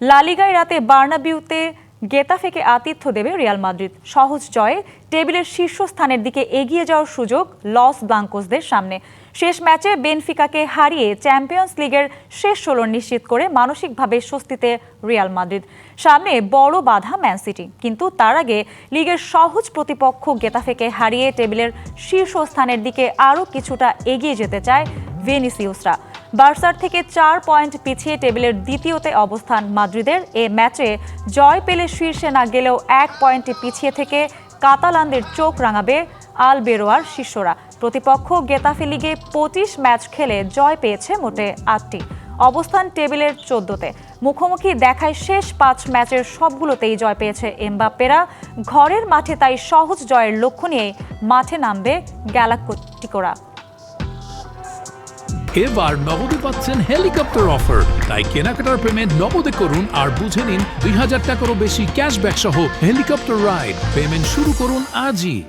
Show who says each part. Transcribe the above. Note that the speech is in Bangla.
Speaker 1: লা লিগায় রাতে বার্নাবিউতে গেতাফেকে আতিথ্য দেবে রিয়াল মাদ্রিদ। সহজ জয়ে টেবিলের শীর্ষস্থানের দিকে এগিয়ে যাওয়ার সুযোগ লস ব্লাঙ্কোসদের সামনে। শেষ ম্যাচে বেনফিকাকে হারিয়ে চ্যাম্পিয়ন্স লিগের শেষ 16 নিশ্চিত করে মানসিকভাবে স্বস্তিতে রিয়াল মাদ্রিদ। সামনে বড় বাধা ম্যান সিটি, কিন্তু তার আগে লিগের সহজ প্রতিপক্ষ গেতাফেকে হারিয়ে টেবিলের শীর্ষস্থানের দিকে আরও কিছুটা এগিয়ে যেতে চায় ভিনিসিয়াসরা। বার্সার থেকে 4 পয়েন্ট পিছিয়ে টেবিলের দ্বিতীয়তে অবস্থান মাদ্রিদের। এ ম্যাচে জয় পেলে শীর্ষে না গেলেও 1 পয়েন্টে পিছিয়ে থেকে কাতালানদের চোখ রাঙাবে আলবেরোয়ার শিষ্যরা। প্রতিপক্ষ গেতাফে লিগে 25 ম্যাচ খেলে জয় পেয়েছে মোটে 8টি। অবস্থান টেবিলের 14তে। মুখোমুখি দেখায় শেষ 5 ম্যাচের সবগুলোতেই জয় পেয়েছে এমবাপ্পেরা। ঘরের মাঠে তাই সহজ জয়ের লক্ষ্য নিয়ে মাঠে নামবে গ্যালাকটিকোরা।
Speaker 2: এবার নগদে পাচ্ছেন হেলিকপ্টার অফার, তাই কেনাকাটার পেমেন্ট নগদে করুন আর বুঝে নিন 2000 টাকারও বেশি ক্যাশব্যাক সহ হেলিকপ্টার রাইড। পেমেন্ট শুরু করুন আজই।